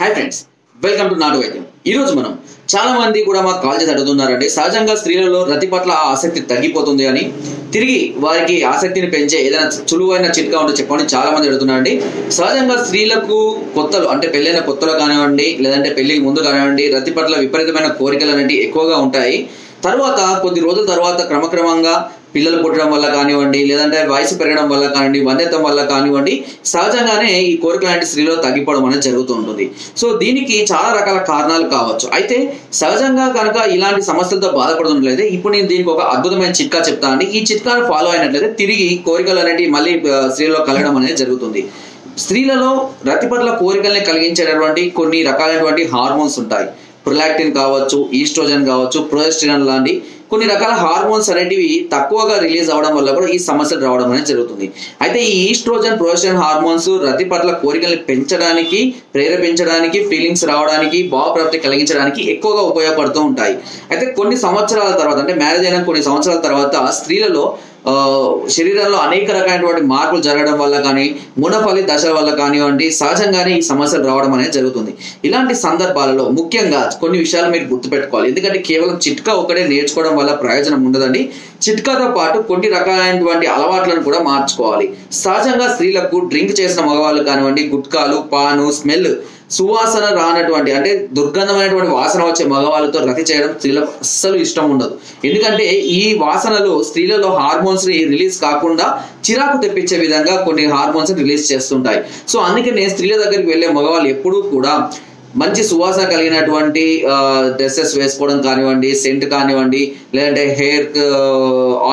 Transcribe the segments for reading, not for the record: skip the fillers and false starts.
Hi friends, welcome to నాటు వైద్యం. ఈరోజు మనం చాలా మంది కూడా మాకు కాల్ చేసి అడుగుతున్నారండి, సహజంగా స్త్రీలలో రతి పట్ల ఆసక్తి తగ్గిపోతుంది అని, తిరిగి వారికి ఆసక్తిని పెంచే ఏదైనా చులువైన చిట్కా ఉంటే చెప్పండి చాలా మంది అడుగుతున్నారండి. సహజంగా స్త్రీలకు కొత్తలు అంటే పెళ్ళైన కొత్తలో కానివ్వండి, లేదంటే పెళ్లికి ముందు కానివ్వండి, రతి పట్ల విపరీతమైన కోరికలు అనేవి ఎక్కువగా ఉంటాయి. తర్వాత కొద్ది రోజుల తర్వాత క్రమక్రమంగా పిల్లలు పుట్టడం వల్ల కానివ్వండి, లేదంటే వయసు పెరగడం వల్ల కానివ్వండి, వన్యత్వం వల్ల కానివ్వండి, సహజంగానే ఈ కోరికలు లాంటి స్త్రీలో తగ్గిపోవడం అనేది జరుగుతూ ఉంటుంది. సో దీనికి చాలా రకాల కారణాలు కావచ్చు. అయితే సహజంగా కనుక ఇలాంటి సమస్యలతో బాధపడుతున్నట్లయితే ఇప్పుడు నేను దీనికి ఒక అద్భుతమైన చిట్కా చెప్తా అండి. ఈ చిట్కాను ఫాలో అయినట్లయితే తిరిగి కోరికలు అనేవి మళ్ళీ స్త్రీలో కలగడం అనేది జరుగుతుంది. స్త్రీలలో రతి పట్ల కోరికల్ని కలిగించేటటువంటి కొన్ని రకాలైనటువంటి హార్మోన్స్ ఉంటాయి. ప్రొలాక్టిన్ కావచ్చు, ఈస్ట్రోజన్ కావచ్చు, ప్రొజెస్టెరాన్ లాంటి కొన్ని రకాల హార్మోన్స్ అనేటివి తక్కువగా రిలీజ్ అవడం వల్ల కూడా ఈ సమస్యలు రావడం అనేది జరుగుతుంది. అయితే ఈ ఈస్ట్రోజన్, ప్రొజెస్టెరాన్ హార్మోన్స్ రతి పట్ల కోరికల్ని పెంచడానికి, ప్రేరేపించడానికి, ఫీలింగ్స్ రావడానికి, భావప్రాప్తి కలిగించడానికి ఎక్కువగా ఉపయోగపడుతూ ఉంటాయి. అయితే కొన్ని సంవత్సరాల తర్వాత అంటే మ్యారేజ్ అయిన కొన్ని సంవత్సరాల తర్వాత స్త్రీలలో శరీరంలో అనేక రకాలైనటువంటి మార్పులు జరగడం వల్ల కానీ, మునపలి దశల వల్ల కానివ్వండి, సహజంగానే ఈ సమస్యలు రావడం అనేది జరుగుతుంది. ఇలాంటి సందర్భాలలో ముఖ్యంగా కొన్ని విషయాలు మీరు గుర్తుపెట్టుకోవాలి. ఎందుకంటే కేవలం చిట్కా ఒకటే నేర్చుకోవడం వల్ల ప్రయోజనం ఉండదండి. చిట్కాతో పాటు కొన్ని రకాలైనటువంటి అలవాట్లను కూడా మార్చుకోవాలి. సహజంగా స్త్రీలకు డ్రింక్ చేసిన మగవాళ్ళు కానివ్వండి, గుట్కాలు, పాను, స్మెల్, సువాసన రానటువంటి అంటే దుర్గంధమైనటువంటి వాసన వచ్చే మగవాళ్ళతో రతి చేయడం స్త్రీలకు అస్సలు ఇష్టం ఉండదు. ఎందుకంటే ఈ వాసనలు స్త్రీలలో హార్మోన్స్ ని రిలీజ్ కాకుండా చిరాకు తెప్పించే విధంగా కొన్ని హార్మోన్స్ రిలీజ్ చేస్తుంటాయి. సో అందుకనే స్త్రీల దగ్గరికి వెళ్ళే మగవాళ్ళు ఎప్పుడూ కూడా మంచి సువాసన కలిగినటువంటి డ్రెస్సెస్ వేసుకోవడం కానివ్వండి, సెంట్ కానివ్వండి, లేదంటే హెయిర్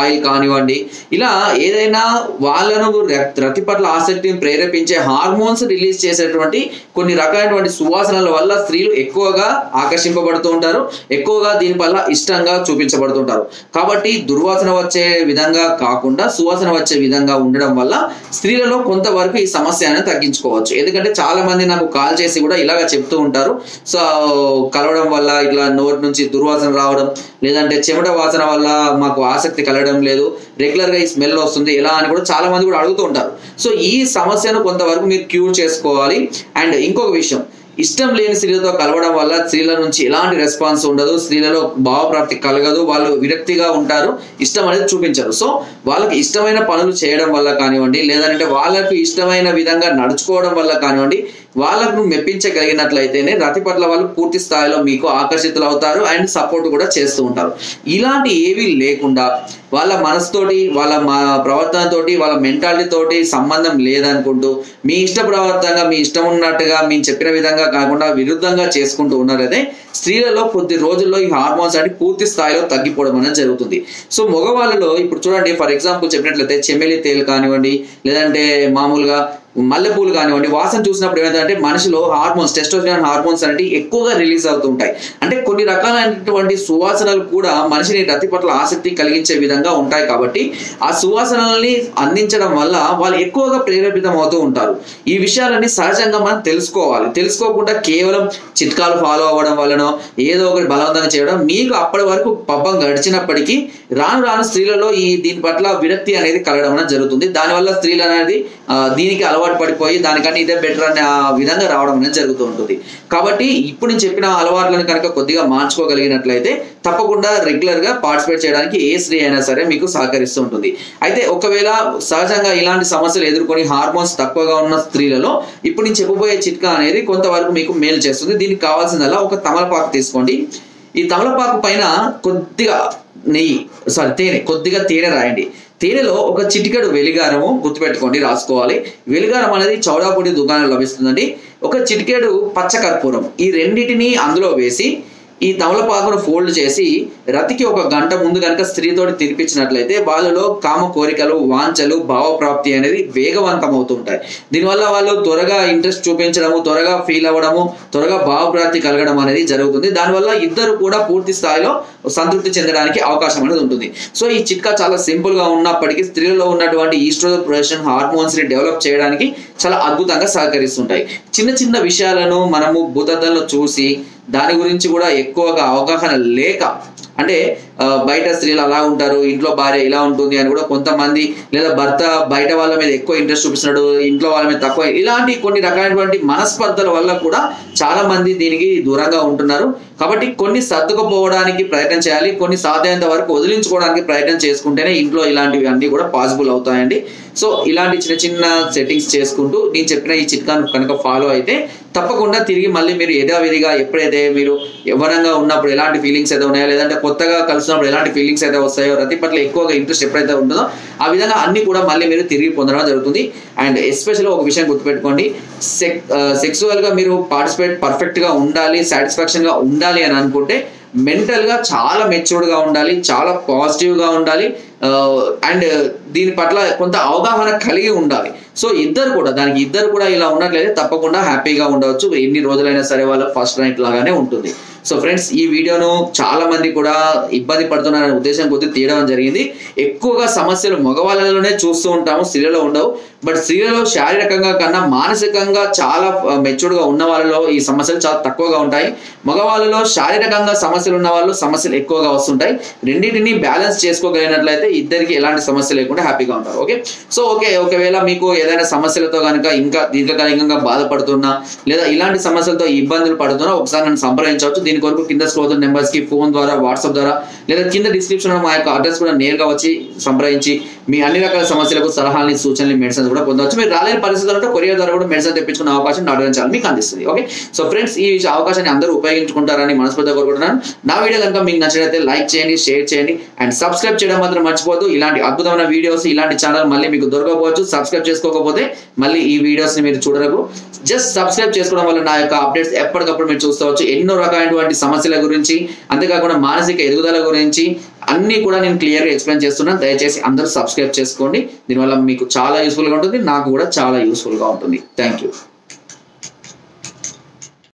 ఆయిల్ కానివ్వండి, ఇలా ఏదైనా వాళ్ళను రతి పట్ల ఆసక్తిని ప్రేరేపించే హార్మోన్స్ రిలీజ్ చేసేటువంటి కొన్ని రకాలైనటువంటి సువాసనల వల్ల స్త్రీలు ఎక్కువగా ఆకర్షింపబడుతూ ఉంటారు, ఎక్కువగా దీని వల్ల ఇష్టంగా చూపించబడుతుంటారు. కాబట్టి దుర్వాసన వచ్చే విధంగా కాకుండా సువాసన వచ్చే విధంగా ఉండడం వల్ల స్త్రీలలో కొంతవరకు ఈ సమస్య అనేది తగ్గించుకోవచ్చు. ఎందుకంటే చాలా మంది నాకు కాల్ చేసి కూడా ఇలాగ చెప్తూ ఉంటారు. సో కలవడం వల్ల ఇట్లా నోటి నుంచి దుర్వాసన రావడం, లేదంటే చెమట వాసన వల్ల మాకు ఆసక్తి కలగడం లేదు, రెగ్యులర్ గా ఈ స్మెల్ వస్తుంది ఎలా అని కూడా చాలా మంది కూడా అడుగుతూ ఉంటారు. సో ఈ సమస్యను కొంతవరకు మీరు క్యూర్ చేసుకోవాలి. అండ్ ఇంకొక విషయం, ఇష్టం లేని స్త్రీలతో కలవడం వల్ల స్త్రీల నుంచి ఎలాంటి రెస్పాన్స్ ఉండదు, స్త్రీలలో భావప్రాప్తి కలగదు, వాళ్ళు విరక్తిగా ఉంటారు, ఇష్టం అనేది చూపించరు. సో వాళ్ళకి ఇష్టమైన పనులు చేయడం వల్ల కానివ్వండి, లేదంటే వాళ్ళకు ఇష్టమైన విధంగా నడుచుకోవడం వల్ల కానివ్వండి, వాళ్ళకు మెప్పించగలిగినట్లయితేనే రతి పట్ల వాళ్ళు పూర్తి స్థాయిలో మీకు ఆకర్షితులు అవుతారు అండ్ సపోర్ట్ కూడా చేస్తూ ఉంటారు. ఇలాంటి ఏవి లేకుండా వాళ్ళ మనసుతోటి, వాళ్ళ ప్రవర్తనతోటి, వాళ్ళ మెంటాలిటీ తోటి సంబంధం లేదనుకుంటూ మీ ఇష్ట ప్రవర్తనగా, మీ ఇష్టం ఉన్నట్టుగా మేము చెప్పిన విధంగా కాకుండా విరుద్ధంగా చేసుకుంటూ ఉన్నారైతే స్త్రీలలో కొద్ది రోజుల్లో ఈ హార్మోన్స్ అంటే పూర్తి స్థాయిలో తగ్గిపోవడం అనేది జరుగుతుంది. సో మగవాళ్ళలో ఇప్పుడు చూడండి, ఫర్ ఎగ్జాంపుల్ చెప్పినట్లయితే చెమెలి తేలు కానివ్వండి, లేదంటే మామూలుగా మల్లెపూలు కానివ్వండి, వాసన చూసినప్పుడు ఏమైందంటే మనిషిలో హార్మోన్స్, టెస్టోస్టెరాన్ హార్మోన్స్ అనేవి ఎక్కువగా రిలీజ్ అవుతూ ఉంటాయి. అంటే కొన్ని రకాలైనటువంటి సువాసనలు కూడా మనిషిని రతి పట్ల ఆసక్తి కలిగించే విధంగా ఉంటాయి. కాబట్టి ఆ సువాసనల్ని అందించడం వల్ల వాళ్ళు ఎక్కువగా ప్రేరేపితం అవుతూ ఉంటారు. ఈ విషయాలన్నీ సహజంగా మనం తెలుసుకోవాలి. తెలుసుకోకుండా కేవలం చిట్కాలు ఫాలో అవ్వడం వలన ఏదో ఒకటి బలవంతంగా చేయడం, మీకు అప్పటి వరకు పబ్బం గడిచినప్పటికీ రాను రాను స్త్రీలలో దీని పట్ల విరక్తి అనేది కలగడం అనేది జరుగుతుంది. దానివల్ల స్త్రీలు అనేది దీనికి అలవాటు పడిపోయి దానికంటే ఇదే బెటర్ అనే విధంగా రావడం అనేది జరుగుతూ ఉంటుంది. కాబట్టి ఇప్పుడు నేను చెప్పిన అలవాట్లను కనుక కొద్దిగా మార్చుకోగలిగినట్లయితే తప్పకుండా రెగ్యులర్ గా పార్టిసిపేట్ చేయడానికి ఏ స్త్రీ అయినా సరే మీకు సహకరిస్తూ ఉంటుంది. అయితే ఒకవేళ సహజంగా ఇలాంటి సమస్యలు ఎదుర్కొని హార్మోన్స్ తక్కువగా ఉన్న స్త్రీలలో ఇప్పుడు నేను చెప్పబోయే చిట్కా అనేది కొంతవరకు మీకు మేలు చేస్తుంది. దీనికి కావాల్సిందల్లా ఒక తమలపాకు తీసుకోండి. ఈ తమలపాకు పైన కొద్దిగా తేనె రాయండి. తేనెలో ఒక చిటికెడు వెలిగారము గుర్తుపెట్టుకోండి, రాసుకోవాలి. వెలిగారం అనేది చౌడాపూడి దుకాణంలో లభిస్తుందండి. ఒక చిటికెడు పచ్చకర్పూరం, ఈ రెండింటిని అందులో వేసి ఈ తమలపాకును ఫోల్డ్ చేసి రతికి ఒక గంట ముందు కనుక స్త్రీతోటి తినిపించినట్లయితే వాళ్ళలో కామ కోరికలు, వాంఛలు, భావప్రాప్తి అనేది వేగవంతం అవుతుంటాయి. దీనివల్ల వాళ్ళు త్వరగా ఇంట్రెస్ట్ చూపించడము, త్వరగా ఫీల్ అవ్వడము, త్వరగా భావప్రాప్తి కలగడం అనేది జరుగుతుంది. దానివల్ల ఇద్దరు కూడా పూర్తి స్థాయిలో సంతృప్తి చెందడానికి అవకాశం అనేది ఉంటుంది. సో ఈ చిట్కా చాలా సింపుల్ గా ఉన్నప్పటికీ స్త్రీలలో ఉన్నటువంటి ఈస్ట్రోజన్, ప్రొజెస్టెరాన్ హార్మోన్స్ ని డెవలప్ చేయడానికి చాలా అద్భుతంగా సహకరిస్తుంటాయి. చిన్న చిన్న విషయాలను మనము భూతద్దంలో చూసి దాని గురించి కూడా ఎక్కువగా అవగాహన లేక, అంటే బయట స్త్రీలు అలా ఉంటారు, ఇంట్లో భార్య ఇలా ఉంటుంది అని కూడా కొంతమంది, లేదా భర్త బయట వాళ్ళ మీద ఎక్కువ ఇంట్రెస్ట్ చూపిస్తున్నాడు, ఇంట్లో వాళ్ళ మీద తక్కువ, ఇలాంటి కొన్ని రకాలైనటువంటి మనస్పర్ధల వల్ల కూడా చాలా మంది దీనికి దూరంగా ఉంటున్నారు. కాబట్టి కొన్ని సర్దుకుపోవడానికి ప్రయత్నం చేయాలి, కొన్ని సాధ్యమైనంత వరకు వదిలించుకోవడానికి ప్రయత్నం చేసుకుంటేనే ఇంట్లో ఇలాంటివి అన్ని కూడా పాసిబుల్ అవుతాయండి. సో ఇలాంటి చిన్న చిన్న సెట్టింగ్స్ చేసుకుంటూ నేను చెప్పిన ఈ చిట్కాను కనుక ఫాలో అయితే తప్పకుండా తిరిగి మళ్ళీ మీరు యథావిధిగా ఎప్పుడైతే మీరు యవ్వనంగా ఉన్నప్పుడు ఎలాంటి ఫీలింగ్స్ అయితే ఉన్నాయో, లేదంటే కొత్తగా కలిసినప్పుడు ఎలాంటి ఫీలింగ్స్ అయితే వస్తాయో, రతి పట్ల ఎక్కువగా ఇంట్రెస్ట్ ఎప్పుడైతే ఉంటుందో ఆ విధంగా అన్ని కూడా మళ్ళీ మీరు తిరిగి పొందడం జరుగుతుంది. అండ్ ఎస్పెషల్లీ ఒక విషయం గుర్తుపెట్టుకోండి, సెక్సువల్గా మీరు పార్టిసిపేట్ పర్ఫెక్ట్గా ఉండాలి, సాటిస్ఫాక్షన్గా ఉండాలి అని అనుకుంటే మెంటల్గా చాలా మెచ్యూర్డ్గా ఉండాలి, చాలా పాజిటివ్గా ఉండాలి, అండ్ దీని పట్ల కొంత అవగాహన కలిగి ఉండాలి. సో ఇద్దరు కూడా ఇలా ఉన్నట్లయితే తప్పకుండా హ్యాపీగా ఉండవచ్చు. ఎన్ని రోజులైనా సరే వాళ్ళ ఫస్ట్ నైట్ లాగానే ఉంటుంది. సో ఫ్రెండ్స్, ఈ వీడియోను చాలా మంది కూడా ఇబ్బంది పడుతున్నారనే ఉద్దేశం కొద్ది తీయడం జరిగింది. ఎక్కువగా సమస్యలు మగవాళ్ళలోనే చూస్తూ ఉంటాము, స్త్రీలలో ఉండవు. బట్ స్త్రీలలో శారీరకంగా కన్నా మానసికంగా చాలా మెచ్యూర్డ్గా ఉన్న వాళ్ళలో ఈ సమస్యలు చాలా తక్కువగా ఉంటాయి. మగవాళ్ళలో శారీరకంగా సమస్యలు ఉన్న వాళ్ళు సమస్యలు ఎక్కువగా వస్తుంటాయి. రెండింటిని బ్యాలెన్స్ చేసుకోగలిగినట్లయితే ఇద్దరికి ఎలాంటి సమస్య లేకుండా హ్యాపీగా ఉంటారు. ఒకవేళ మీకు ఏదైనా సమస్యలతో కనుక ఇంకా దీర్ఘకాలికంగా బాధపడుతున్నా, లేదా ఇలాంటి సమస్యలతో ఇబ్బందులు పడుతున్నా ఒకసారి నన్ను సంప్రదించవచ్చు. దీని కొరకు కింద స్క్రోల్ నెంబర్స్ కి ఫోన్ ద్వారా, వాట్సాప్ ద్వారా, లేదా కింద డిస్క్రిప్షన్ మా యొక్క అడ్రస్ కూడా నేరుగా వచ్చి సంప్రదించి మీ అన్ని రకాల సమస్యలకు సలహాలని, సూచనలు, మెడిసిన్స్ కూడా పొందవచ్చు. మీరు రాలేని పరిస్థితులు ఉంటే కొరియర్ ద్వారా కూడా మెడిసిన్ తెప్పించుకునే అవకాశం డాక్టర్ ఛానల్ మీకు అందిస్తుంది. ఓకే, సో ఫ్రెండ్స్, ఈ అవకాశాన్ని అందరూ ఉపయోగించుకుంటారని మనస్ఫూర్తిగా కోరుకుంటున్నాను. నా వీడియో కనుక మీకు నచ్చినట్లయితే లైక్ చేయండి, షేర్ చేయండి, అండ్ సబ్స్క్రైబ్ చేయడం మాత్రం మర్చిపోవద్దు. ఇలాంటి అద్భుతమైన వీడియోస్, ఇలాంటి ఛానల్ మళ్ళీ మీకు దొరకకపోవచ్చు. సబ్స్క్రైబ్ చేసుకోకపోతే మళ్ళీ ఈ వీడియోస్ ని మీరు చూడరు. జస్ట్ సబ్స్క్రైబ్ చేసుకోవడం వల్ల నా యొక్క అప్డేట్స్ ఎప్పటికప్పుడు మీరు చూసుకోవచ్చు. ఎన్నో రకాలైనటువంటి సమస్యల గురించి, అంతేకాకుండా మానసిక ఎదుగుదల గురించి అన్ని కూడా నేను క్లియర్గా ఎక్స్ప్లెయిన్ చేస్తున్నాను. దయచేసి అందరూ సబ్స్క్రైబ్ చేసుకోండి. దీనివల్ల మీకు చాలా యూస్ఫుల్గా ఉంటుంది, నాకు కూడా చాలా యూస్ఫుల్గా ఉంటుంది. Thank you.